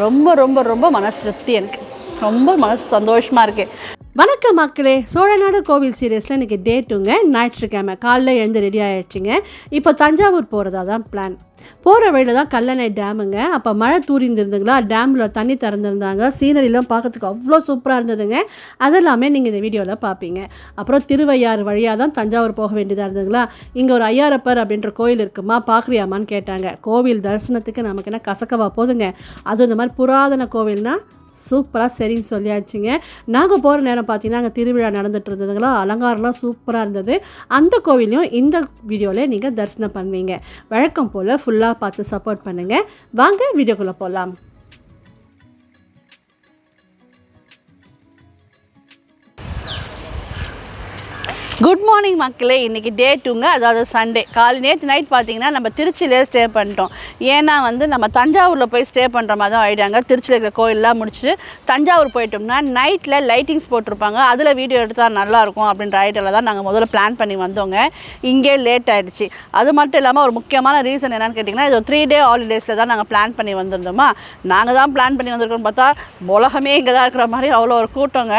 ரொம்ப ரொம்ப ரொம்ப மனசு திருப்தி, எனக்கு ரொம்ப மனசு சந்தோஷமாக இருக்குது. வணக்கம் மக்களே, சோழநாடு கோவில் சீரியஸில் இன்றைக்கி டே 2ங்க. ஞாயிற்றுக்கிழமை காலைல எழுந்து ரெடி ஆகிடுச்சிங்க. இப்போ தஞ்சாவூர் போகிறதா தான் பிளான். போகிற வழியில் தான் கல்லணை டேமுங்க. அப்போ மழை தூரிந்துருந்துங்களா, டேமில் தண்ணி திறந்துருந்தாங்க. சீனரிலாம் பார்க்கறதுக்கு அவ்வளோ சூப்பராக இருந்ததுங்க. அதெல்லாமே நீங்கள் இந்த வீடியோவில் பார்ப்பீங்க. அப்புறம் திருவையாறு வழியாக தான் தஞ்சாவூர் போக வேண்டியதாக இருந்ததுங்களா. இங்கே ஒரு ஐயாரப்பர் அப்படின்ற கோயில் இருக்குமா, பார்க்குறியாமான்னு கேட்டாங்க. கோவில் தரிசனத்துக்கு நமக்கு என்ன கசக்கவா போதுங்க, அதுவும் இந்த மாதிரி புராதன கோவில்னால் சூப்பராக சரின்னு சொல்லியாச்சுங்க. நாங்கள் போகிற நேரம் பார்த்தீங்கன்னா அங்கே திருவிழா நடந்துகிட்டு இருந்ததுங்களா, அலங்காரம்லாம் சூப்பராக இருந்தது. அந்த கோவிலையும் இந்த வீடியோவில் நீங்கள் தரிசனம் பண்ணுவீங்க. வழக்கம் போல் ஃபுல்லாக பார்த்து சப்போர்ட் பண்ணுங்கள். வாங்க வீடியோக்குள்ளே போகலாம். குட் மார்னிங் மக்களே. இன்றைக்கி டே 2ங்க, அதாவது சண்டே. நேற்று நைட் பார்த்தீங்கன்னா நம்ம திருச்சியிலே ஸ்டே பண்ணிட்டோம். ஏன்னா நம்ம தஞ்சாவூரில் போய் ஸ்டே பண்ணுற மாதிரி தான் ஆகிட்டாங்க. திருச்சியில் இருக்கிற கோயிலெலாம் முடிச்சுட்டு தஞ்சாவூர் போயிட்டோம்னா நைட்டில் லைட்டிங்ஸ் போட்டிருப்பாங்க, அதில் வீடியோ எடுத்தால் நல்லாயிருக்கும் அப்படின்ற ஐடியாவில் தான் நாங்கள் முதல்ல பிளான் பண்ணி வந்தோங்க. இங்கே லேட் ஆகிடுச்சு. அது மட்டும் இல்லாமல் ஒரு முக்கியமான ரீசன் என்னென்னு கேட்டிங்கன்னா, இது 3 டே ஹாலிடேஸில் தான் நாங்கள் பிளான் பண்ணி வந்திருந்தோமா. நாங்கள் தான் பிளான் பண்ணி வந்திருக்கோம்னு பார்த்தா உலகமே இங்கே தான் இருக்கிற மாதிரி அவ்வளோ ஒரு கூட்டங்க.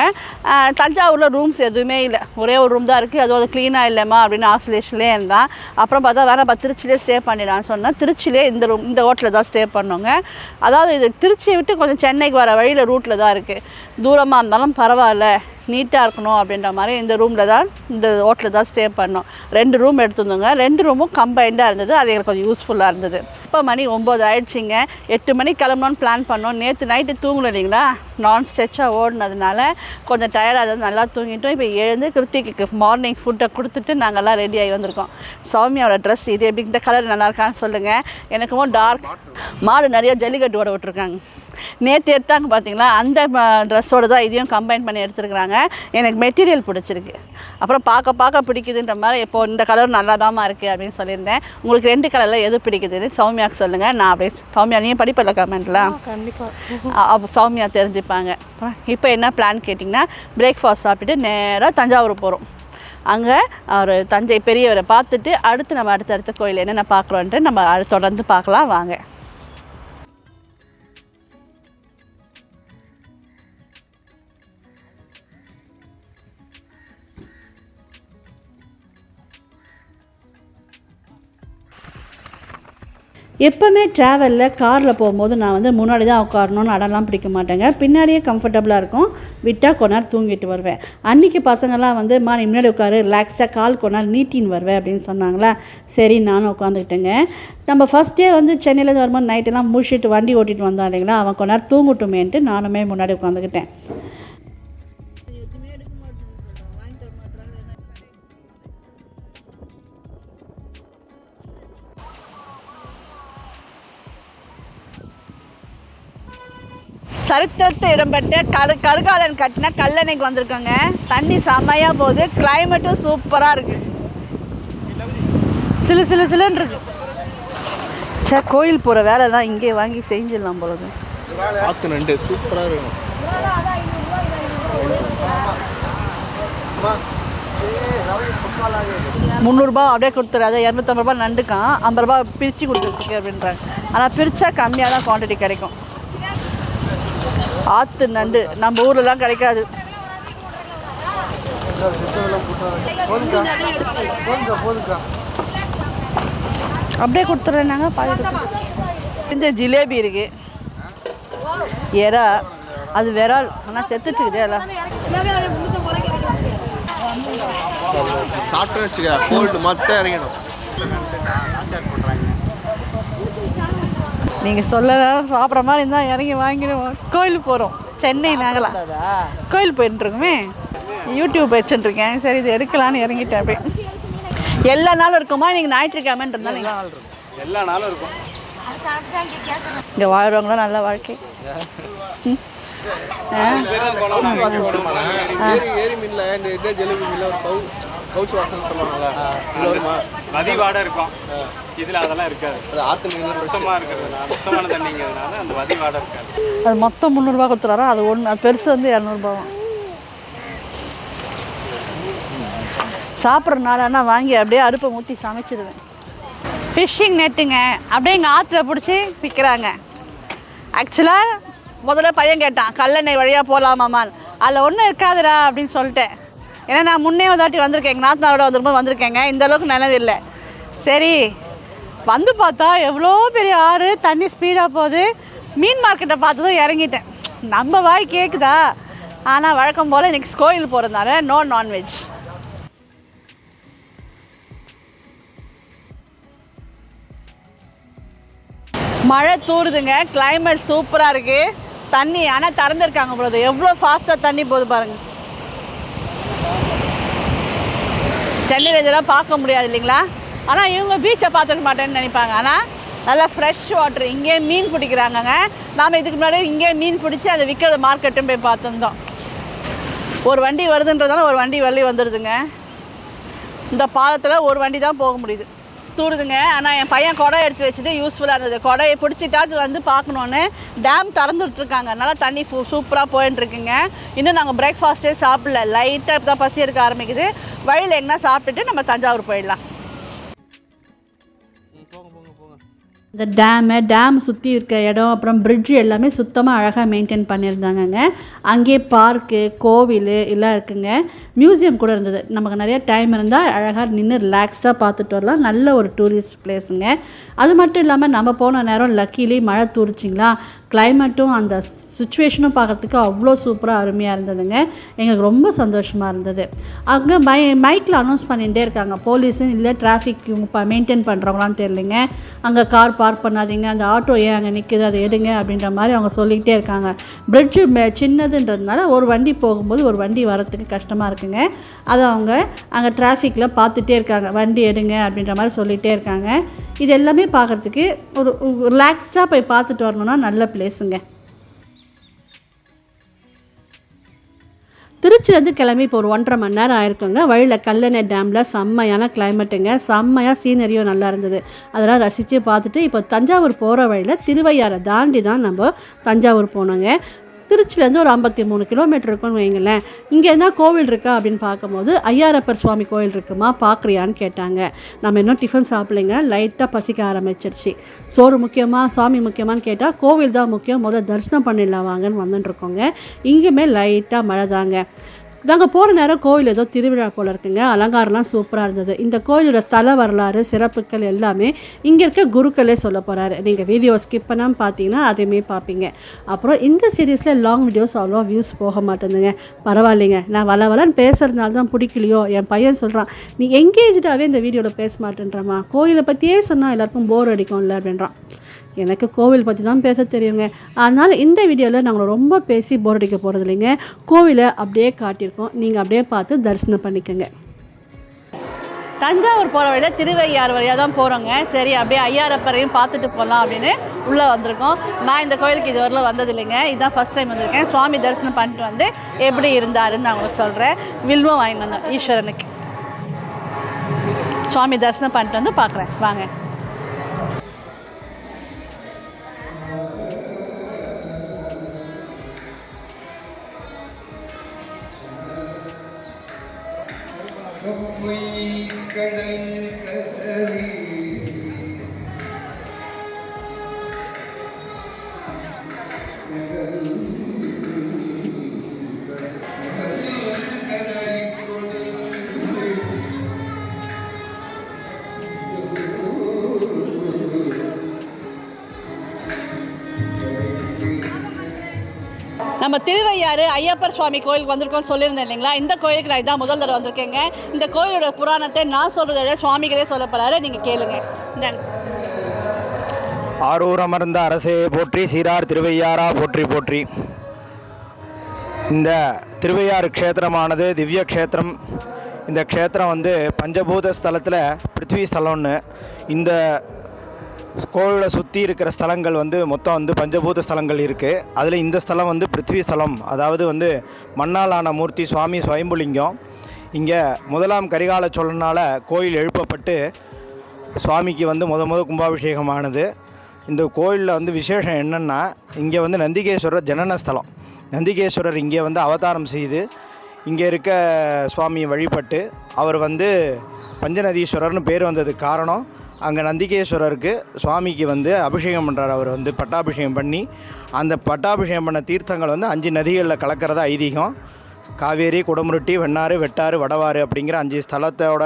தஞ்சாவூரில் ரூம்ஸ் எதுவுமே இல்லை, ஒரே ஒரு ரூம் தான் இருக்குது. அதுவும் அது க்ளீனாக இல்லைம்மா அப்படின்னு ஆசோலேஷன்லேயே இருந்தான். அப்புறம் பார்த்தா வேறு திருச்சியிலே ஸ்டே பண்ணிடலான்னு சொன்னால் திருச்சியிலே இந்த ஹோட்டலில் தான் ஸ்டே பண்ணோங்க. அதாவது இது திருச்சியை விட்டு கொஞ்சம் சென்னைக்கு வர வழியில் ரூட்டில் தான் இருக்குது. தூரமாக இருந்தாலும் பரவாயில்ல, நீட்டாக இருக்கணும் அப்படின்ற மாதிரி இந்த ஹோட்டலில் தான் ஸ்டே பண்ணோம். 2 ரூம் எடுத்துருந்தோங்க. 2 ரூமும் கம்பைண்டாக இருந்தது. அது எங்களுக்கு கொஞ்சம் யூஸ்ஃபுல்லாக இருந்தது. இப்போ மணி 9 ஆகிடுச்சிங்க. 8 மணிக்கு கிளம்பணும்னு பிளான் பண்ணோம். நேற்று நைட்டு தூங்கல இல்லைங்களா, நான் ஸ்ட்ரெச்சாக ஓடினதுனால கொஞ்சம் டயர்டாக இருந்தது. நல்லா தூங்கிட்டோம். இப்போ எழுந்து கிருத்திக்கு மார்னிங் ஃபுட்டை கொடுத்துட்டு நாங்கள்லாம் ரெடி ஆகி வந்திருக்கோம். சௌமியாவோட ட்ரெஸ் இது எப்படி, இந்த கலர் நல்லா இருக்கான்னு சொல்லுங்கள். எனக்குமோ டார்க் மாடு நிறைய ஜல்லிக்கட்டு ஓட விட்டுருக்காங்க. நேற்று எடுத்தாங்க பார்த்தீங்களா, அந்த ட்ரெஸ்ஸோடு தான் இதையும் கம்பைன் பண்ணி எடுத்துருக்குறாங்க. எனக்கு மெட்டீரியல் பிடிச்சிருக்கு. அப்புறம் பார்க்க பிடிக்குதுன்ற மாதிரி இப்போது இந்த கலர் நல்லா தாம்மா இருக்குது அப்படின்னு சொல்லியிருந்தேன். உங்களுக்கு 2 கலரில் எது பிடிக்குதுன்னு சௌமியாவுக்கு சொல்லுங்கள். நான் அப்படியே சௌமியா நீயும் படிப்பில்ல கமெண்ட்டில் கண்டிப்பாக அப்போ சௌமியா தெரிஞ்சுப்பாங்க. இப்போ என்ன பிளான் கேட்டிங்கன்னா, பிரேக்ஃபாஸ்ட் சாப்பிட்டுட்டு நேராக தஞ்சாவூர் போகிறோம். அங்கே ஒரு தஞ்சை பெரியவரை பார்த்துட்டு அடுத்து நம்ம அடுத்தடுத்த கோயில் என்னென்ன பார்க்குறோன்ட்டு நம்ம தொடர்ந்து பார்க்கலாம் வாங்க. எப்போவுமே ட்ராவலில் காரில் போகும்போது நான் முன்னாடி தான் உட்காரணும்னு அடலாம் பிடிக்க மாட்டேங்க. பின்னாடியே கம்ஃபர்டபுளாக இருக்கும். விட்டால் கொஞ்ச நேரம் தூங்கிட்டு வருவேன். அன்றைக்கி பசங்கள்லாம் நீ முன்னாடி உட்காரு, ரிலாக்ஸ்டாக கால் கொஞ்ச நேரம் நீட்டின்னு வருவேன் அப்படின்னு சொன்னாங்களா. சரி நானும் உட்காந்துக்கிட்டேங்க. நம்ம ஃபஸ்ட்டே சென்னையிலேருந்து வரும்போது நைட்டெல்லாம் முடிச்சுட்டு வண்டி ஓட்டிகிட்டு வந்தோம் இல்லைங்களா, அவன் கொஞ்ச நேரம் தூங்கட்டுமேன்ட்டு நானுமே முன்னாடி உட்காந்துக்கிட்டேன். சரித்திரத்தை இடம்பெற்ற கருகாலன் கட்டின கல்லணைக்கு வந்திருக்கோங்க. தண்ணி செம்மையாக போகுது, கிளைமேட்டும் சூப்பராக இருக்குது. சிலுன்னு இருக்கு. சே, கோயில் போகிற வேலை தான் இங்கே வாங்கி செஞ்சிடலாம் போலது. சூப்பராக இருக்கும். 300 ரூபா அப்படியே கொடுத்துரு. அதை 250 ரூபா நண்டுக்கான், 50 ரூபா பிரித்து கொடுத்துருக்கு அப்படின்றாங்க. ஆனால் பிரித்தா கம்மியாக தான் குவான்டிட்டி கிடைக்கும். ஆற்று நண்டு நம்ம ஊர்லலாம் கிடைக்காது. அப்படியே கொடுத்துட்றேன்னாங்க. இந்த ஜிலேபி இருக்கு, எறா, அது விரால், ஆனால் செத்துட்டுக்குது எல்லாம். சாப்பிட்டு வச்சுக்க, கோல்டு மொத்தம் இறங்கணும். நீங்கள் சொல்லலாம் சாப்பிட்ற மாதிரி இருந்தால் இறங்கி வாங்கிடுவோம். கோயிலுக்கு போகிறோம், சென்னை நாங்களாம் கோயில் போயிட்டுருக்குமே. யூடியூப் வச்சுட்டுருக்கேன், சரி இது எடுக்கலான்னு இறங்கிட்டேன். அப்படியே எல்லா நாளும் இருக்குமா? நீங்கள் ஞாயிற்றுக்கிழமைன்றதுனால எல்லா நாளும் இருக்கும். இங்கே வாழ்கிறவங்களாம் நல்ல வாழ்க்கை. ஏரி மீன்ல இந்த ஜிலேபி மீன்ல ஒரு கவுச்சு வாசனை சொல்லுவாங்கல்ல, நதி வாடை இருக்கும். இதில் அதெல்லாம் இருக்காது. அது ஆற்று மீன் சுத்தமாக இருக்கிறதுனால, சுத்தமான தண்ணிங்கிறதுனால அந்த நதி வாடை இருக்காது. அது மொத்தம் 300 ரூபா கொடுத்துறாரோ, அது ஒன்று, அது பெருசு 200 ரூபாவும். சாப்பிட்றதுனால வாங்கி அப்படியே அடுப்பை ஊற்றி சமைச்சிடுவேன். ஃபிஷ்ஷிங் நெட்டுங்க, அப்படியே எங்கள் ஆற்றுல பிடிச்சி விற்கிறாங்க. ஆக்சுவலாக முதல்ல பையன் கேட்டான் கல்லணை வழியாக போகலாமாமான்னு. அதில் ஒன்றும் இருக்காதுடா அப்படின்னு சொல்லிட்டேன். ஏன்னா நான் முன்னே தாட்டி வந்திருக்கேங்க, நாத்தனாரோட வந்துருக்கும்போது வந்திருக்கேங்க, இந்த அளவுக்கு நினைவு இல்லை. சரி வந்து பார்த்தா எவ்வளோ பெரிய ஆறு, தண்ணி ஸ்பீடாக போகுது. மீன் மார்க்கெட்டை பார்த்ததும் இறங்கிட்டேன். நம்ம வாய் கேட்குதா? ஆனால் வழக்கம் போல் நெக்ஸ்ட் கோயில் போகிறதுனால நோ நான்வெஜ். மழை தூருதுங்க, கிளைமேட் சூப்பராக இருக்குது. தண்ணி ஆனால் திறந்துருக்காங்க போது, எவ்வளோ ஃபாஸ்ட்டாக தண்ணி போகுது பாருங்கள். சென்னையில் இதெல்லாம் பார்க்க முடியாது இல்லைங்களா? ஆனால் இவங்க பீச்சை பார்த்துக்க மாட்டேன்னு நினைப்பாங்க. ஆனால் நல்லா ஃப்ரெஷ் வாட்டர், இங்கேயே மீன் பிடிக்கிறாங்கங்க. நாம் இதுக்கு முன்னாடி இங்கேயே மீன் பிடிச்சி அதை விற்கிற மார்க்கெட்டும் போய் பார்த்துருந்தோம். ஒரு வண்டி வருதுன்றதால ஒரு வண்டி வெளியே வந்துடுதுங்க. இந்த பாலத்தில் ஒரு வண்டி தான் போக முடியுது. தூருதுங்க. ஆனால் என் பையன் குடை எடுத்து வச்சது யூஸ்ஃபுல்லாக இருந்தது. குடையை பிடிச்சிட்டாது வந்து பார்க்கணுன்னு டேம் திறந்துட்ருக்காங்க. அதனால தண்ணி சூப்பராக போயின்ட்டுருக்குங்க. இன்னும் நாங்கள் பிரேக்ஃபாஸ்ட்டே சாப்பிடல, லைட்டாக இப்போ தான் பசி எடுக்க ஆரம்பிக்குது. வழியில் எங்கன்னா சாப்பிட்டுட்டு நம்ம தஞ்சாவூர் போயிடலாம். இந்த டேம் சுற்றி இருக்க இடம், அப்புறம் பிரிட்ஜு எல்லாமே சுத்தமாக அழகாக மெயின்டைன் பண்ணியிருந்தாங்கங்க. அங்கேயே பார்க்கு, கோவில் எல்லாம் இருக்குங்க. மியூசியம் கூட இருந்தது. நமக்கு நிறைய டைம் இருந்தால் அழகாக நின்று ரிலாக்ஸ்டாக பார்த்துட்டு வரலாம். நல்ல ஒரு டூரிஸ்ட் பிளேஸுங்க. அது மட்டும் இல்லாமல் நம்ம போன நேரம் லக்கிலி மழை தூரிச்சிங்களா, கிளைமேட்டும் அந்த சுச்சுவேஷனும் பார்க்குறதுக்கு அவ்வளோ சூப்பராக அருமையாக இருந்ததுங்க. எங்களுக்கு ரொம்ப சந்தோஷமாக இருந்தது. அங்கே மைக்கில் அனௌன்ஸ் பண்ணிகிட்டே இருக்காங்க, போலீஸும் இல்லை டிராஃபிக் மெயின்டைன் பண்ணுறவங்களான்னு தெரியலைங்க. அங்கே கார் பார்க் பண்ணாதீங்க, அந்த ஆட்டோ ஏன் அங்கே நிற்குது அதை எடுங்க அப்படின்ற மாதிரி அவங்க சொல்லிக்கிட்டே இருக்காங்க. பிரிட்ஜு சின்னதுன்றதுனால ஒரு வண்டி போகும்போது ஒரு வண்டி வரத்துக்கு கஷ்டமாக இருக்குங்க. அதை அவங்க அங்கே டிராஃபிக்கில் பார்த்துட்டே இருக்காங்க, வண்டி எடுங்க அப்படின்ற மாதிரி சொல்லிகிட்டே இருக்காங்க. இது எல்லாமே பார்க்குறதுக்கு ஒரு ரிலாக்ஸ்டாக போய் பார்த்துட்டு வரணுன்னா நல்ல பிளேஸுங்க. திருச்சிலேருந்து கிளம்பி இப்போ ஒரு 1.5 மணி நேரம் ஆயிருக்குங்க. வழியில் கல்லணை டேமில் செம்மையான கிளைமேட்டுங்க, செம்மையாக சீனரியும் நல்லா இருந்தது. அதெல்லாம் ரசித்து பார்த்துட்டு இப்போ தஞ்சாவூர் போகிற வழியில் திருவையாறை தாண்டி தான் நம்ம தஞ்சாவூர் போனோங்க. திருச்சிலேருந்து ஒரு 53 கிலோமீட்டர் இருக்குன்னு வைங்களேன். இங்கே என்ன கோவில் இருக்கா அப்படின்னு பார்க்கும்போது ஐயாரப்பர் சுவாமி கோவில் இருக்குமா, பார்க்குறியான்னு கேட்டாங்க. நம்ம இன்னும் டிஃபன் சாப்பிட்லைங்க, லைட்டாக பசிக்க ஆரம்பிச்சிருச்சு. சோறு முக்கியமாக சாமி முக்கியமானு கேட்டால் கோவில் தான் முக்கியம், முதல்ல தரிசனம் பண்ணிடலாம் வாங்கன்னு வந்துட்டுருக்கோங்க. இங்கேயுமே லைட்டாக மழை தாங்க. நாங்கள் போகிற நேரம் கோவில் ஏதோ திருவிழா போல் இருக்குங்க. அலங்காரம்லாம் சூப்பராக இருந்தது. இந்த கோயிலோட ஸ்தல வரலாறு, சிறப்புகள் எல்லாமே இங்கே இருக்க குருக்களே சொல்ல போகிறாரு. நீங்கள் வீடியோ ஸ்கிப் பண்ணாமல் பார்த்தீங்கன்னா அதையுமே பார்ப்பீங்க. அப்புறம் இந்த சீரீஸில் லாங் வீடியோஸ் அவ்வளோ வியூஸ் போக மாட்டேங்குதுங்க. பரவாயில்லைங்க, நான் வளன்னு பேசுகிறதுனால தான் பிடிக்கலையோ. என் பையன் சொல்கிறான், நீ எங்கேஜாகவே இந்த வீடியோவில் பேச மாட்டேன்றமா, கோயிலை பற்றியே சொன்னால் எல்லாருக்கும் போர் அடிக்கும்ல அப்படின்றான். எனக்கு கோவில் பற்றி தான் பேச தெரியுங்க. அதனால் இந்த வீடியோவில் நாங்கள் ரொம்ப பேசி போர் அடிக்க போகிறது இல்லைங்க. கோவிலை அப்படியே காட்டியிருக்கோம், நீங்கள் அப்படியே பார்த்து தரிசனம் பண்ணிக்கோங்க. தஞ்சாவூர் போகிற வழியில் திருவையாறு வழியாக தான் போகிறோங்க. சரி அப்படியே ஐயாரப்பரையும் பார்த்துட்டு போகலாம் அப்படின்னு உள்ளே வந்திருக்கோம். நான் இந்த கோயிலுக்கு இது வரல வந்தது இல்லைங்க, இதுதான் ஃபஸ்ட் டைம் வந்திருக்கேன். சுவாமி தரிசனம் பண்ணிட்டு வந்து எப்படி இருந்தாருன்னு நான் உங்களுக்கு சொல்கிறேன். வில்வம் வாங்கி வந்தேன் ஈஸ்வரனுக்கு. சுவாமி தரிசனம் பண்ணிட்டு வந்து பார்க்குறேன் வாங்க. நம்ம திருவையாறு ஐயப்பர் சுவாமி கோயிலுக்கு வந்திருக்கோம்னு சொல்லியிருந்தேன் இல்லைங்களா. இந்த கோயிலுக்கு நான் இதான் முதல் தடவை வந்திருக்கேங்க. இந்த கோயிலோட புராணத்தை நான் சொல்கிறத விட சுவாமிகளே சொல்ல போகிறாரு, நீங்கள் கேளுங்க. ஆரூர் அமர்ந்த அரசே போற்றி, சீரார் திருவையாரா போற்றி போற்றி. இந்த திருவையாறு க்ஷேத்திரமானது திவ்ய க்ஷேத்திரம். இந்த க்ஷேத்திரம் வந்து பஞ்சபூத ஸ்தலத்தில் பிருத்வி ஸ்தலம்னு. இந்த கோவிலை சுற்றி இருக்கிற ஸ்தலங்கள் வந்து மொத்தம் வந்து பஞ்சபூத ஸ்தலங்கள் இருக்குது. அதில் இந்த ஸ்தலம் வந்து பிருத்வி ஸ்தலம், அதாவது வந்து மண்ணாலான மூர்த்தி சுவாமி ஸ்வயம்புலிங்கம். இங்கே முதலாம் கரிகால சோழனால் கோயில் எழுப்பப்பட்டு சுவாமிக்கு வந்து முத கும்பாபிஷேகமானது. இந்த கோயிலில் வந்து விசேஷம் என்னென்னா, இங்கே வந்து நந்திகேஸ்வரர் ஜனனஸ்தலம். நந்திகேஸ்வரர் இங்கே வந்து அவதாரம் செய்து இங்கே இருக்க சுவாமியை வழிபட்டு அவர் வந்து பஞ்சநதீஸ்வரர்னு பேர் வந்ததுக்கு காரணம் அங்கே நந்திகேஸ்வரருக்கு சுவாமிக்கு வந்து அபிஷேகம் பண்ணுறார். அவர் வந்து பட்டாபிஷேகம் பண்ணி அந்த பட்டாபிஷேகம் பண்ண தீர்த்தங்கள் வந்து 5 நதிகளில் கலக்கிறதா ஐதீகம். காவேரி, குடமுருட்டி, வெண்ணாறு, வெட்டாறு, வடவாறு அப்படிங்கிற 5 ஸ்தலத்தோட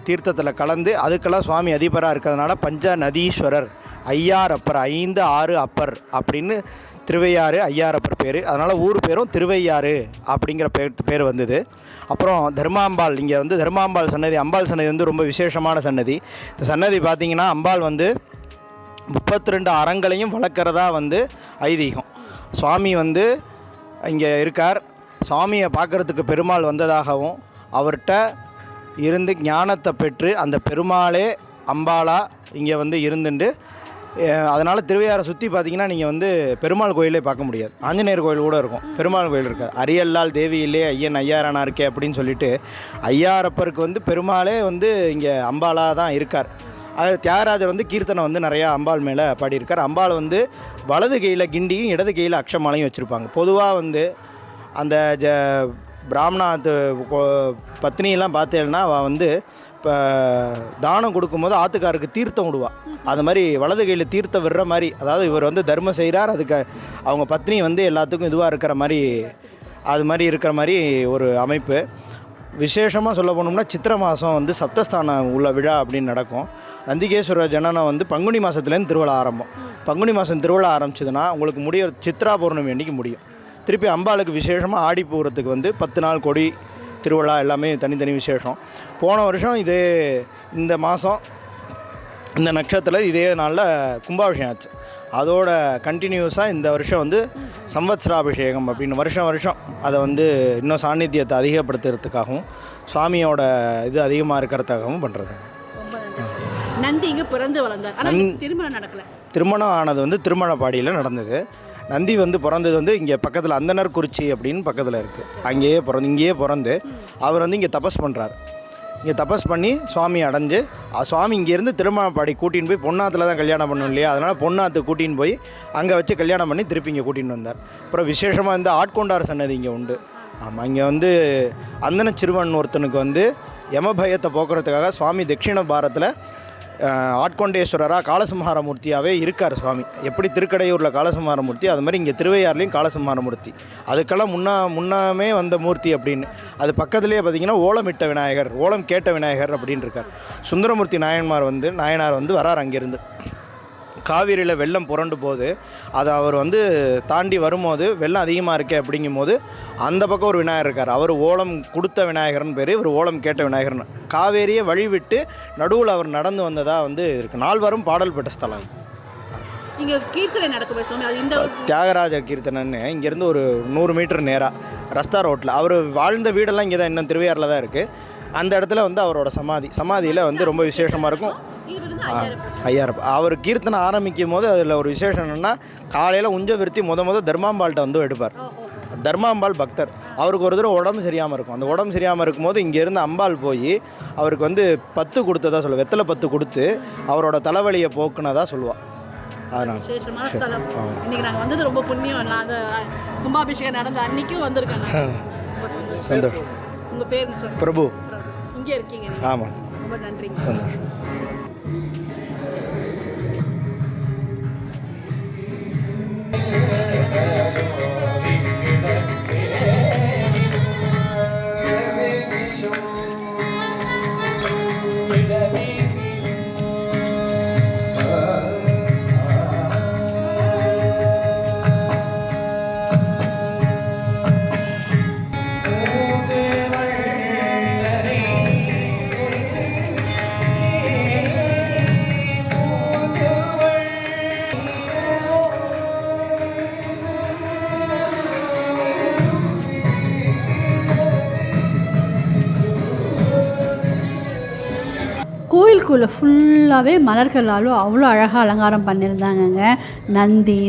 தீர்த்தத்தில் கலந்து அதுக்கெல்லாம் சுவாமி அதிபராக இருக்கிறதுனால பஞ்ச நதீஸ்வரர், ஐயாரப்பர், 5 6 அப்பர் அப்படின்னு திருவையாறு ஐயாரப்பர் பேர். அதனால் ஊர் பேரும் திருவையாறு அப்படிங்கிற பேர் வந்தது. அப்புறம் தர்மாம்பாள், இங்கே வந்து தர்மாம்பாள் சன்னதி, அம்பாள் சன்னதி வந்து ரொம்ப விசேஷமான சன்னதி. இந்த சன்னதி பார்த்திங்கன்னா அம்பாள் வந்து 32 அறங்களையும் வளர்க்குறதா வந்து ஐதீகம். சுவாமி வந்து இங்கே இருக்கார். சுவாமியை பார்க்குறதுக்கு பெருமாள் வந்ததாகவும் அவர்கிட்ட இருந்து ஞானத்தை பெற்று அந்த பெருமாளே அம்பாளாக இங்கே வந்து இருந்துட்டு, அதனால் திருவையாரை சுற்றி பார்த்திங்கன்னா நீங்கள் வந்து பெருமாள் கோயிலே பார்க்க முடியாது. ஆஞ்சநேயர் கோயில் கூட இருக்கும், பெருமாள் கோயில் இருக்காது. அரியல்லால் தேவியிலே ஐயன் ஐயாரனா இருக்கே அப்படின்னு சொல்லிட்டு ஐயாரப்பருக்கு வந்து பெருமாளே வந்து இங்கே அம்பாளாக தான் இருக்கார். அது தியாகராஜர் வந்து கீர்த்தனை வந்து நிறையா அம்பாள் மேலே பாடியிருக்கார். அம்பாள் வந்து வலது கையில் கிண்டியும் இடது கையில் அக்ஷமாலையும் வச்சுருப்பாங்க. பொதுவாக வந்து அந்த பிராமணாத்து பத்னியெல்லாம் பார்த்தேன்னா அவள் வந்து இப்போ தானம் கொடுக்கும்போது ஆத்துக்காருக்கு தீர்த்தம் விடுவாள். அது மாதிரி வலது கையில் தீர்த்தம் விடுற மாதிரி, அதாவது இவர் வந்து தர்மம் செய்கிறார், அதுக்கு அவங்க பத்னி வந்து எல்லாத்துக்கும் இதுவாக இருக்கிற மாதிரி, அது மாதிரி இருக்கிற மாதிரி ஒரு அமைப்பு. விசேஷமாக சொல்ல போனோம்னா சித்திரை மாதம் வந்து சப்தஸ்தானம் உள்ள விழா அப்படின்னு நடக்கும். நந்திகேஸ்வர ஜனனம் வந்து பங்குனி மாதத்துலேருந்து திருவிழா ஆரம்பம். பங்குனி மாதம் திருவிழா ஆரம்பிச்சதுன்னா உங்களுக்கு முடிய சித்ரா பௌர்ணமி அன்றைக்கி முடியும். திருப்பி அம்பாளுக்கு விசேஷமாக ஆடி பூரத்துக்கு வந்து 10 நாள் கொடி திருவிழா எல்லாமே தனித்தனி விசேஷம். போன வருஷம் இந்த மாதம் இந்த நட்சத்திரத்தில் இதே நாளில் கும்பாபிஷேகம் ஆச்சு. அதோட கண்டினியூஸாக இந்த வருஷம் வந்து சம்வத்சராபிஷேகம் அப்படின்னு வருஷம் அதை வந்து இன்னும் சாநித்தியத்தை அதிகப்படுத்துறதுக்காகவும் சுவாமியோட இது அதிகமாக இருக்கிறதுக்காகவும் பண்ணுறது. நந்தி இங்கே பிறந்து வளர்ந்தார், ஆனால் திருமணம் நடக்கலை. திருமணம் ஆனது வந்து திருமணப்பாடியில் நடந்தது. நந்தி வந்து பிறந்தது வந்து இங்கே பக்கத்தில் அந்தனர்குறிச்சி அப்படின்னு பக்கத்தில் இருக்குது. இங்கேயே பிறந்து அவர் வந்து இங்கே தபஸ் பண்ணுறார். இங்கே தபஸ் பண்ணி சுவாமி அடைஞ்சு, சுவாமி இங்கேருந்து திருமணப்பாடி கூட்டின்னு போய் பொன்னாத்தில் தான் கல்யாணம் பண்ணணும் இல்லையா, அதனால் பொன்னாத்து கூட்டின்னு போய் அங்கே வச்சு கல்யாணம் பண்ணி திருப்பி இங்கே கூட்டின்னு வந்தார். அப்புறம் விசேஷமாக வந்து ஆட்கொண்டார் சன்னதி இங்கே உண்டு. ஆமாம், இங்கே வந்து அந்தன சிறுவன் ஒருத்தனுக்கு வந்து யமபயத்தை போக்குறதுக்காக சுவாமி தட்சிண பாரத்தில் ஆட்கொண்டேஸ்வரராக காலசம்ஹாரமூர்த்தியாகவே இருக்கார் சுவாமி. எப்படி திருக்கடையூரில் காலசம்ஹாரமூர்த்தி, அது மாதிரி இங்கே திருவையாறுலேயும் காலசம்ஹாரமூர்த்தி. அதுக்கெல்லாம் முன்னாமே வந்த மூர்த்தி அப்படின்னு. அது பக்கத்துலேயே பார்த்திங்கன்னா ஓலமிட்ட விநாயகர், ஓலம் கேட்ட விநாயகர் அப்படின்னு இருக்கார். சுந்தரமூர்த்தி நாயனார் வந்து வரார் அங்கேருந்து. காவிரியில் வெள்ளம் புரண்டு போது அதை அவர் வந்து தாண்டி வரும்போது வெள்ளம் அதிகமாக இருக்கே அப்படிங்கும் போது அந்த பக்கம் ஒரு விநாயகர் இருக்கார். அவர் ஓலம் கொடுத்த விநாயகர்னு பேர், இவர் ஓலம் கேட்ட விநாயகர்னு. காவேரியை வழிவிட்டு நடுவில் அவர் நடந்து வந்ததாக வந்து இருக்குது. 4 வாரம் பாடல் பெற்ற ஸ்தலம். இங்கே கீர்த்தனை நடக்கும். அது இந்த தியாகராஜர் கீர்த்தனைன்னு இங்கேருந்து ஒரு 100 மீட்டர் நேராக ரஸ்தா ரோட்டில். அவர் வாழ்ந்த வீடெல்லாம் இங்கே தான், இன்னும் திருவையாறில் தான் இருக்குது. அந்த இடத்துல வந்து அவரோட சமாதியில் வந்து ரொம்ப விசேஷமாக இருக்கும். ஐயாரப்பா அவர் கீர்த்தனை ஆரம்பிக்கும் போது அதில் ஒரு விசேஷம் என்னென்னா, காலையில் உஞ்ச விருத்தி முத தர்மாம்பாள்கிட்ட வந்து எடுப்பார். தர்மாம்பாள் பக்தர். அவருக்கு ஒரு தடவை உடம்பு சரியாமல் இருக்கும். அந்த உடம்பு சரியாமல் இருக்கும்போது இங்கேருந்து அம்பாள் போய் அவருக்கு வந்து 10 கொடுத்ததா சொல்லுவாள். வெத்தலை 10 கொடுத்து அவரோட தலைவலியை போக்குனதாக சொல்லுவாள். அதனால் இன்னைக்கு நாங்கள் வந்தது ரொம்ப புண்ணியம். நான் அந்த கும்பாபிஷேகம் நடந்த அன்னைக்கும் வந்திருக்கேன். சந்தோஷம். உங்கள் பேர் பிரபு. இங்கே இருக்கீங்க. ஆமாம், ரொம்ப நன்றி. சந்தோஷம். கோயிலுக்குள்ளே ஃபுல்லாகவே மலர்களாலும் அவ்வளோ அழகாக அலங்காரம் பண்ணியிருந்தாங்கங்க.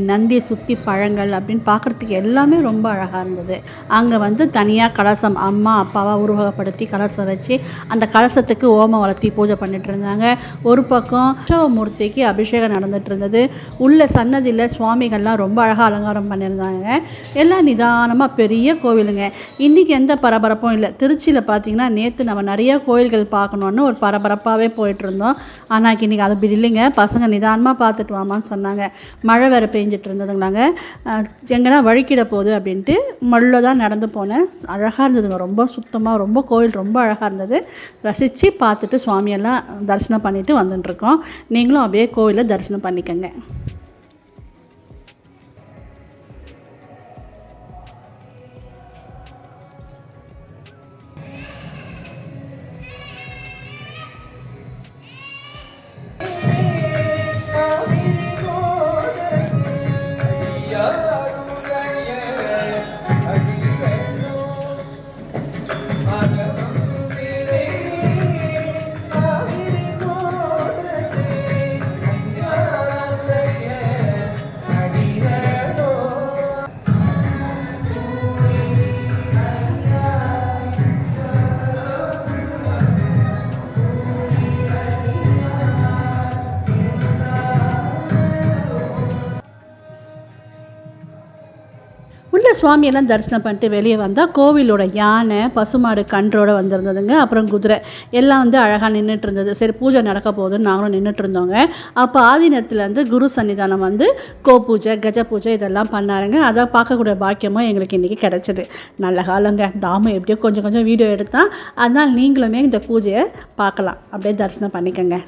நந்தியை சுற்றி பழங்கள் அப்படின்னு பார்க்குறதுக்கு எல்லாமே ரொம்ப அழகாக இருந்தது. அங்கே வந்து தனியாக கலசம் அம்மா அப்பாவாக உருவகப்படுத்தி கலசம் வச்சு அந்த கலசத்துக்கு ஓமம் வளர்த்தி பூஜை பண்ணிட்டு இருந்தாங்க. ஒரு பக்கம் மூர்த்திக்கு அபிஷேகம் நடந்துகிட்டு இருந்தது. உள்ள சன்னதியில் சுவாமிகள்லாம் ரொம்ப அழகாக அலங்காரம் பண்ணியிருந்தாங்க. எல்லாம் நிதானமாக பெரிய கோவிலுங்க. இன்றைக்கி எந்த பரபரப்பும் இல்லை. திருச்சியில் பார்த்திங்கன்னா நேற்று நம்ம நிறைய கோயில்கள் பார்க்கணுன்னு ஒரு பரபரப்பாகவே போயிட்டு இருந்தோம். இருந்தோம். ஆனால் இன்றைக்கி அது அப்படி இல்லைங்க. பசங்க நிதானமாக பார்த்துட்டு வாமான்னு சொன்னாங்க. மழை வேறு பெஞ்சிட்டு இருந்ததுங்களாங்க. எங்கன்னா வழிக்கிட போகுது அப்படின்ட்டு மல்ல தான் நடந்து போனேன். அழகாக இருந்ததுங்க, ரொம்ப சுத்தமாக, ரொம்ப கோயில் ரொம்ப அழகாக இருந்தது. ரசித்து பார்த்துட்டு சுவாமியெல்லாம் தரிசனம் பண்ணிவிட்டு வந்துட்டுருக்கோம். நீங்களும் அப்படியே கோயிலை தரிசனம் பண்ணிக்கோங்க. சுவாமியெல்லாம் தரிசனம் பண்ணிட்டு வெளியே வந்தால் கோவிலோட யானை, பசுமாடு கன்றோடு வந்திருந்ததுங்க. அப்புறம் குதிரை எல்லாம் அழகாக நின்றுட்டு இருந்தது. சரி, பூஜை நடக்க போகுதுன்னு நாங்களும் நின்றுட்டு இருந்தோங்க. அப்போ ஆதீனத்துலேருந்து குரு சன்னிதானம் கோ பூஜை, கஜ பூஜை இதெல்லாம் பண்ணாருங்க. அதை பார்க்கக்கூடிய பாக்கியமும் எங்களுக்கு இன்றைக்கி கிடச்சிது. நல்ல காலங்க. தாமம் எப்படியோ கொஞ்சம் கொஞ்சம் வீடியோ எடுத்தான். அதனால் நீங்களுமே இந்த பூஜையை பார்க்கலாம், அப்படியே தரிசனம் பண்ணிக்கோங்க.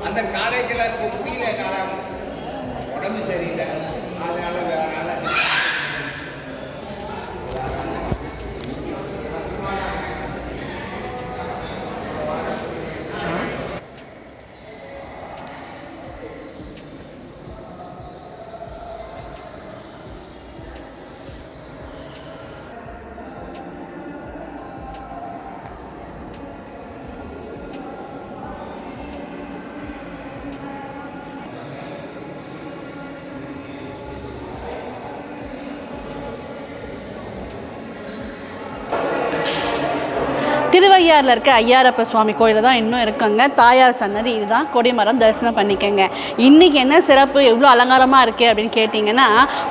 அந்த காலேஜில் முடியல, என்னால் உடம்பு சரியில்லை, அதனால வேற திருவையாறில் இருக்க ஐயாரப்ப சுவாமி கோயிலில் தான் இன்னும் இருக்குங்க. தாயார் சன்னதி இதுதான், கொடிமரம் தரிசனம் பண்ணிக்கோங்க. இன்றைக்கி என்ன சிறப்பு, எவ்வளோ அலங்காரமாக இருக்குது அப்படின்னு கேட்டிங்கன்னா,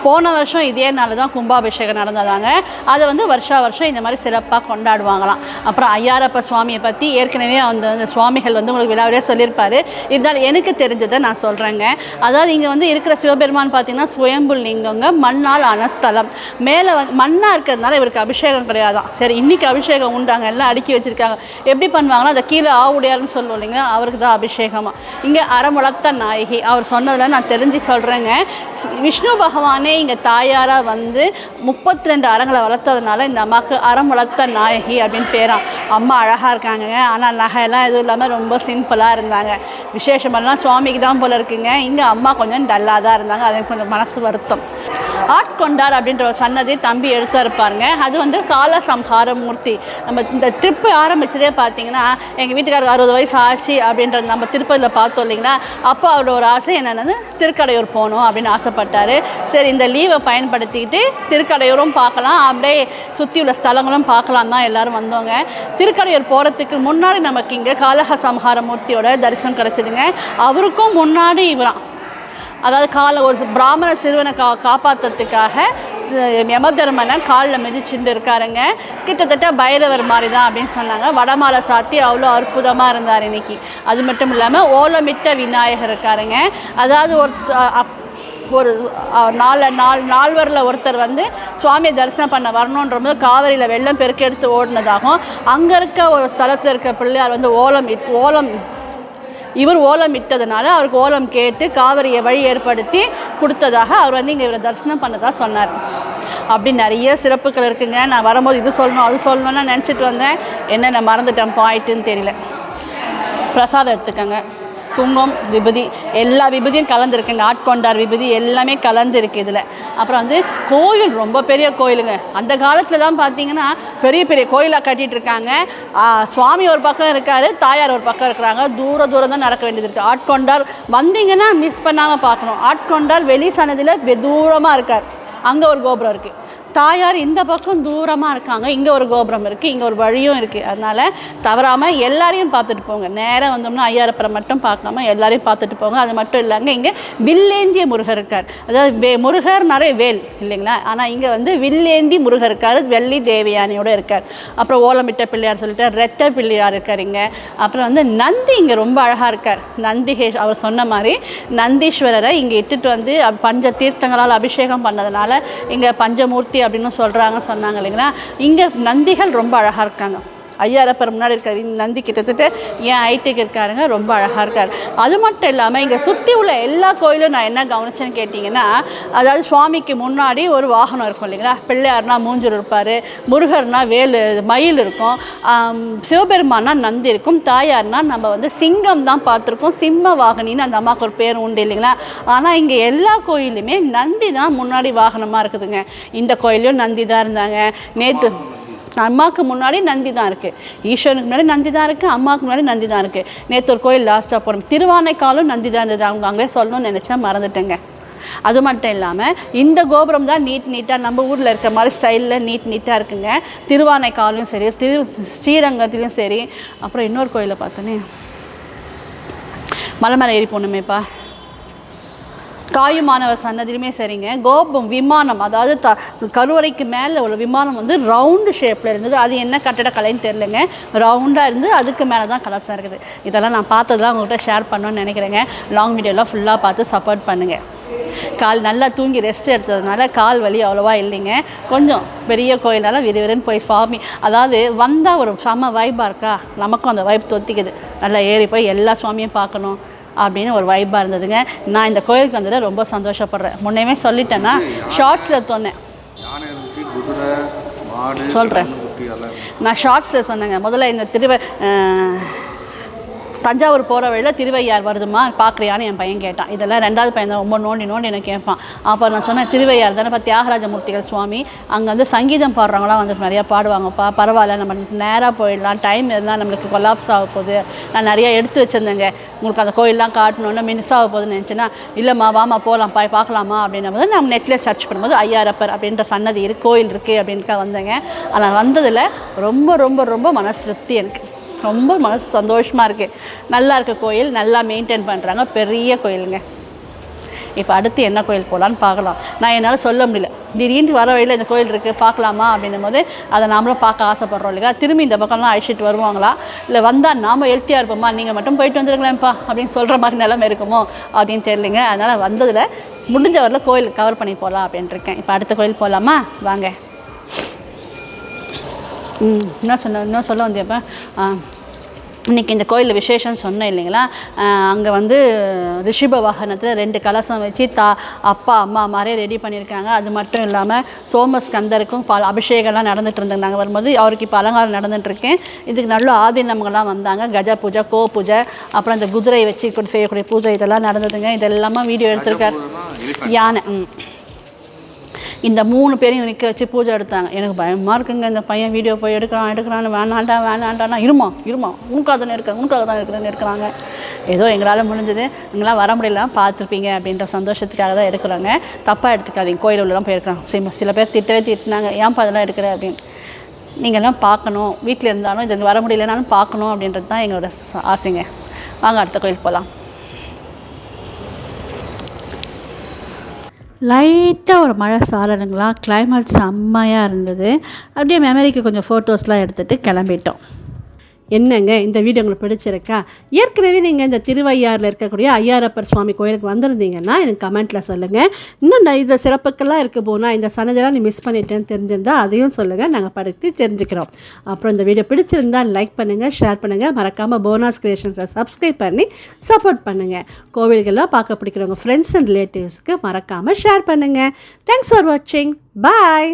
போன வருஷம் இதே நாள் தான் கும்பாபிஷேகம் நடந்ததாங்க. அதை வந்து வருஷம் இந்த மாதிரி சிறப்பாக கொண்டாடுவாங்களாம். அப்புறம் ஐயாரப்ப சுவாமியை பற்றி ஏற்கனவே அந்த சுவாமிகள் வந்து உங்களுக்கு விழாவிலே சொல்லியிருப்பார். இருந்தாலும் எனக்கு தெரிஞ்சதை நான் சொல்கிறேங்க. அதாவது இங்கே வந்து இருக்கிற சிவபெருமான் பார்த்திங்கன்னா சுயம்பு லிங்கங்க, மண்ணால் அனஸ்தலம். மேலே மண்ணாக இருக்கிறதுனால இவருக்கு அபிஷேகம் கிடையாதான். சரி, இன்றைக்கி அபிஷேகம் உண்டாங்க, எல்லாம் அடுக்கி வச்சுருக்காங்க. எப்படி பண்ணுவாங்கன்னா, அதை கீழே ஆவுடையார்னு சொல்லுவோம் இல்லைங்க, அவருக்கு தான் அபிஷேகமாக. இங்கே அறம் வளர்த்த நாயகி அவர் சொன்னதில் நான் தெரிஞ்சு சொல்கிறேங்க. விஷ்ணு பகவானே இங்கே தாயாராக வந்து 32 அரங்களை வளர்த்ததுனால இந்த அம்மாவுக்கு அறம் வளர்த்த நாயகி அப்படின்னு பேராம். அம்மா அழகாக இருக்காங்க, ஆனால் நகையெல்லாம் எதுவும் இல்லாமல் ரொம்ப சிம்பிளாக இருந்தாங்க. விசேஷமெல்லாம் சுவாமிக்கு தான் போல இருக்குங்க. இங்கே அம்மா கொஞ்சம் டல்லாக தான் இருந்தாங்க, அது கொஞ்சம் மனசு வருத்தம். ஆட்கொண்டார் அப்படின்ற ஒரு சன்னதி தம்பி எடுத்து இருப்பாருங்க. அது வந்து காலசம்ஹார மூர்த்தி. நம்ம இந்த ட்ரிப்பு ஆரம்பித்ததே பார்த்தீங்கன்னா, எங்கள் வீட்டுக்காரருக்கு 60 வயசு ஆச்சு அப்படின்றது நம்ம திருப்பதியில் பார்த்தோம் இல்லைங்களா. அப்போ அவரோட ஒரு ஆசை என்னென்னு திருக்கடையூர் போகணும் அப்படின்னு ஆசைப்பட்டார். சரி, இந்த லீவை பயன்படுத்திக்கிட்டு திருக்கடையூரும் பார்க்கலாம், அப்படியே சுற்றி உள்ள ஸ்தலங்களும் பார்க்கலாம் தான் எல்லோரும் வந்தோங்க. திருக்கடையூர் போகிறதுக்கு முன்னாடி நமக்கு இங்கே காலசம்ஹார மூர்த்தியோட தரிசனம் கிடச்சிதுங்க. அவருக்கும் முன்னாடி இவரான், அதாவது ஒரு பிராமண சிறுவனை காப்பாற்றுறதுக்காக யமதர்மனை காலில் மிதிச்சுட்டு இருக்காருங்க. கிட்டத்தட்ட பைரவர் மாதிரி தான் அப்படின்னு சொன்னாங்க. வடமாலை சாத்தி அவ்வளோ அற்புதமாக இருந்தார் இன்னைக்கு. அது மட்டும் இல்லாமல் ஓலமிட்ட விநாயகர் இருக்காருங்க. அதாவது ஒரு நால்வரில் ஒருத்தர் வந்து சுவாமியை தரிசனம் பண்ண வரணுன்றபோது காவிரியில் வெள்ளம் பெருக்கெடுத்து ஓடினதாகவும், அங்கே இருக்க ஒரு ஸ்தலத்தில் இருக்க பிள்ளையார் வந்து இவர் ஓலம் இட்டதுனால அவருக்கு ஓலம் கேட்டு காவிரியை வழி ஏற்படுத்தி கொடுத்ததாக அவர் வந்து இங்கே இவரை தரிசனம் பண்ணதாக சொன்னார். அப்படி நிறைய சிறப்புகள் இருக்குங்க. நான் வரும்போது இது சொல்லணும் அது சொல்லணும்னு நினச்சிட்டு வந்தேன், என்னென்ன மறந்துட்டேன் பாயிண்ட்டுன்னு தெரியல. பிரசாதம் எடுத்துக்கோங்க, குங்குமம் விபூதி, எல்லா விபூதியும் கலந்துருக்குங்க. ஆட்கொண்டார் விபூதி எல்லாமே கலந்துருக்கு இதில். அப்புறம் வந்து கோயில் ரொம்ப பெரிய கோயிலுங்க. அந்த காலத்தில் தான் பார்த்தீங்கன்னா பெரிய பெரிய கோயிலாக கட்டிகிட்டு இருக்காங்க. சுவாமி ஒரு பக்கம் இருக்கார், தாயார் ஒரு பக்கம் இருக்கிறாங்க. தூரம் தான் நடக்க வேண்டியது இருக்குது. ஆட்கொண்டார் வந்தீங்கன்னா மிஸ் பண்ணாமல் பார்க்கணும். ஆட்கொண்டார் வெளி சன்னதியில் தூரமாக இருக்கார், அங்கே ஒரு கோபுரம் இருக்குது. தாயார் இந்த பக்கம் தூரமாக இருக்காங்க, இங்கே ஒரு கோபுரம் இருக்குது, இங்கே ஒரு வழியும் இருக்குது. அதனால் தவறாமல் எல்லாரையும் பார்த்துட்டு போங்க. நேராக வந்தோம்னா ஐயாரப்பரை மட்டும் பார்க்காம எல்லாரையும் பார்த்துட்டு போங்க. அது மட்டும் இல்லைங்க, இங்கே வில்லேந்திய முருகர் இருக்கார். அதாவது முருகர் நிறைய வேல் இல்லைங்களா, ஆனால் இங்கே வந்து வில்லேந்தி முருகர் இருக்கார், வெள்ளி தேவயானியோடு இருக்கார். அப்புறம் ஓலமிட்ட பிள்ளையார் சொல்லிட்டு ரெட்ட பிள்ளையார் இருக்கார் இங்கே. அப்புறம் வந்து நந்தி இங்கே ரொம்ப அழகாக இருக்கார். நந்திகேஷ் அவர் சொன்ன மாதிரி நந்தீஸ்வரரை இங்கே இட்டுட்டு வந்து பஞ்ச தீர்த்தங்களால் அபிஷேகம் பண்ணதுனால இங்கே பஞ்சமூர்த்தி அப்படின்னு சொன்னாங்க இல்லைங்களா. இங்கே நந்திகள் ரொம்ப அழகாக இருக்காங்க. ஐயாரப்பர் முன்னாடி இருக்கார் நந்தி, கிட்டத்தட்ட என் ஹைட்டுக்கு இருக்காருங்க, ரொம்ப அழகாக இருக்கார். அது மட்டும் இல்லாமல் இங்கே சுற்றி உள்ள எல்லா கோயிலும் நான் என்ன கவனிச்சேன்னு கேட்டிங்கன்னா, அதாவது சுவாமிக்கு முன்னாடி ஒரு வாகனம் இருக்கும் இல்லைங்களா. பிள்ளையார்னா மூஞ்சூர் இருப்பார், முருகர்னா மயில் இருக்கும், சிவபெருமானா நந்தி இருக்கும், தாயார்னா நம்ம வந்து சிங்கம் தான் பார்த்துருக்கோம். சிம்ம வாகனின்னு அந்த அம்மாவுக்கு ஒரு பேர் உண்டு இல்லைங்களா. ஆனால் இங்கே எல்லா கோயிலுமே நந்தி தான் முன்னாடி வாகனமாக இருக்குதுங்க. இந்த கோயிலையும் நந்தி தான் இருந்தாங்க. நேற்று அம்மாவுக்கு முன்னாடி நந்தி தான் இருக்குது, ஈஸ்வரனுக்கு முன்னாடி நந்தி தான் இருக்குது, அம்மாவுக்கு முன்னாடி நந்தி தான் இருக்குது. நேற்று ஒரு கோயில் லாஸ்ட்டாக போனோம், திருவானைக்காலும் நந்தி தான் இருந்தது. அவங்க அங்கே சொல்லணும்னு நினச்சா மறந்துட்டேங்க. அது மட்டும் இல்லாமல் இந்த கோபுரம் தான் நீட்டாக நம்ம ஊரில் இருக்க மாதிரி ஸ்டைலில் நீட்டாக இருக்குங்க. திருவானைக்காலையும் சரி, ஸ்ரீரங்கத்திலையும் சரி. அப்புறம் இன்னொரு கோயிலை பார்த்தோன்னே மலை மேலே ஏறி போகணுமேப்பா, காயுமானவர் சன்னதிலுமே சரிங்க. விமானம், அதாவது கருவறைக்கு மேலே ஒரு விமானம் வந்து ரவுண்டு ஷேப்பில் இருந்தது. அது என்ன கட்டடக்கலைன்னு தெரிலங்க, ரவுண்டாக இருந்து அதுக்கு மேலே தான் கலர்ஸாக இருக்குது. இதெல்லாம் நான் பார்த்ததெல்லாம் உங்கள்கிட்ட ஷேர் பண்ணணும்னு நினைக்கிறேங்க. லாங் வீடியோலாம் ஃபுல்லாக பார்த்து சப்போர்ட் பண்ணுங்கள். கால் நல்லா தூங்கி ரெஸ்ட் எடுத்ததுனால கால் வலி அவ்வளோவா இல்லைங்க. கொஞ்சம் பெரிய கோயிலால் விறுவிறுன்னு போய் சுவாமி, அதாவது வந்தால் ஒரு செம வைப்பாக இருக்கா, நமக்கும் அந்த வைப் தொத்திக்குது. நல்லா ஏறி போய் எல்லா சுவாமியும் பார்க்கணும் அப்படின்னு ஒரு வைப்பாக இருந்ததுங்க. நான் இந்த கோயிலுக்கு வந்ததில் ரொம்ப சந்தோஷப்படுறேன். முன்னே சொல்லிட்டேன்னா ஷார்ட்ஸில் சொன்னேன், சொல்கிறேன். நான் ஷார்ட்ஸில் சொன்னேங்க. முதல்ல இந்த தஞ்சாவூர் போகிற வழியில் திருவையார் வருதுமா பார்க்குறியான்னு என் பையன் கேட்டான். இதெல்லாம் 2வது பையன் தான் ரொம்ப நோண்டி எனக்கு கேட்பான். அப்போ நான் சொன்னேன் திருவையார் தானே இப்போ தியாகராஜமூர்த்திகள் சுவாமி அங்கே வந்து சங்கீதம் பாடுறவங்களாம் வந்து நிறையா பாடுவாங்கப்பா, பரவாயில்ல நம்ம நேராக போயிடலாம், டைம் எதுனா நம்மளுக்கு கொலாப்ஸ் ஆக போகுது, நான் நிறையா எடுத்து வச்சுருந்தேங்க உங்களுக்கு அந்த கோயிலெலாம் காட்டணுன்னு மிஸ் ஆக போகுதுன்னு நினச்சின்னா இல்லைம்மா வாமா போகலாம் பார்க்கலாமா அப்படின்னும் போது நம்ம நெட்டில் சர்ச் பண்ணும்போது ஐயாரப்பர் அப்படின்ற சன்னதி கோயில் இருக்குது அப்படின்ட்டு வந்தேங்க. ஆனால் வந்ததில் ரொம்ப ரொம்ப ரொம்ப மனசு திருப்தி, எனக்கு ரொம்ப மனசு சந்தோஷமாக இருக்குது. நல்லா இருக்க கோயில், நல்லா மெயின்டைன் பண்ணுறாங்க, பெரிய கோயிலுங்க. இப்போ அடுத்து என்ன கோயில் போகலான்னு பார்க்கலாம். நான் என்னால் சொல்ல முடியல, திடீர்னு வர வழியில் இந்த கோயில் இருக்குது பார்க்கலாமா அப்படின்னும் போது அதை நாமளும் பார்க்க ஆசைப்பட்றோம் இல்லையா. திரும்பி இந்த பக்கம்லாம் அழைச்சிட்டு வருவாங்களா, இல்லை வந்தால் நாம் ஹெல்த்தியாக இருப்போமா, நீங்கள் மட்டும் போயிட்டு வந்துருங்களேன்ப்பா அப்படின்னு சொல்கிற மாதிரி நிலைமை இருக்குமோ அப்படின்னு தெரியலைங்க. அதனால் வந்ததில் முடிஞ்ச வரல கோயில் கவர் பண்ணி போகலாம் அப்படின்ட்டு இருக்கேன். இப்போ அடுத்த கோயில் போகலாமா வாங்க. இன்னும் சொல்ல வந்தேப்போ இன்றைக்கி இந்த கோயிலில் விசேஷம்னு சொன்னேன் இல்லைங்களா. அங்கே வந்து ரிஷிப வாகனத்தில் 2 கலசம் வச்சு அப்பா அம்மா மாதிரியே ரெடி பண்ணியிருக்காங்க. அது மட்டும் இல்லாமல் சோமஸ்கந்தருக்கும் அபிஷேகம்லாம் நடந்துகிட்டு இருந்தாங்க. நாங்கள் வரும்போது அவருக்கு இப்போ அலங்காரம் நடந்துகிட்ருக்கேன். இதுக்கு நல்ல ஆதீனங்கள்லாம் வந்தாங்க, கஜ பூஜை, கோ பூஜை, அப்புறம் இந்த குதிரை வச்சு செய்யக்கூடிய பூஜை இதெல்லாம் நடந்ததுங்க. இதெல்லாமே வீடியோ எடுத்திருக்காரு. யானை இந்த 3 பேரையும் நிற்க வச்சு பூஜை எடுத்தாங்க. எனக்கு பயமாக இருக்குங்க, இந்த பையன் வீடியோ போய் எடுக்கிறான்னு வேணாண்டானா இருமா உனக்காக தானே இருக்கிறாங்க. ஏதோ எங்களால் முடிஞ்சது, எங்களால் வர முடியலாம் பார்த்துருப்பீங்க அப்படின்ற சந்தோஷத்துக்காக தான் எடுக்கிறாங்க. தப்பாக எடுத்துக்காதீங்க, கோயில் உள்ளலாம் போயிருக்காங்க. சில பேர் திட்டினாங்க, ஏன்ப்பா அதெல்லாம் எடுக்கிற அப்படின்னு. நீங்கள்லாம் பார்க்கணும், வீட்டில் இருந்தாலும் இது வர முடியலனாலும் பார்க்கணும் அப்படின்றது தான் எங்களோட ஆசைங்க. வாங்க அடுத்த கோயில் போகலாம். லைட்டாக ஒரு மழை சாரலுங்களா, கிளைமேட் செம்மையாக இருந்தது. அப்படியே மெமரிக்கு கொஞ்சம் ஃபோட்டோஸ்லாம் எடுத்துகிட்டு கிளம்பிட்டோம். என்னங்க இந்த வீடியோ உங்களுக்கு பிடிச்சிருக்கா? ஏற்கனவே நீங்கள் இந்த திருவையாறில் இருக்கக்கூடிய ஐயாரப்பர் சுவாமி கோயிலுக்கு வந்திருந்தீங்கன்னா எனக்கு கமெண்ட்டில் சொல்லுங்கள். இன்னும் இந்த சிறப்புக்கெல்லாம் இருக்க போனால் இந்த சன்னதியெல்லாம் நீ மிஸ் பண்ணிட்டேன்னு தெரிஞ்சிருந்தால் அதையும் சொல்லுங்கள், நாங்கள் படித்து தெரிஞ்சுக்கிறோம். அப்புறம் இந்த வீடியோ பிடிச்சிருந்தால் லைக் பண்ணுங்கள், ஷேர் பண்ணுங்கள், மறக்காமல் போனாஸ் கிரியேஷன்ஸை சப்ஸ்கிரைப் பண்ணி சப்போர்ட் பண்ணுங்கள். கோவில்கள்லாம் பார்க்க பிடிக்கிறவங்க ஃப்ரெண்ட்ஸ் அண்ட் ரிலேட்டிவ்ஸுக்கு மறக்காமல் ஷேர் பண்ணுங்கள். தேங்க்ஸ் ஃபார் வாட்சிங். பாய்.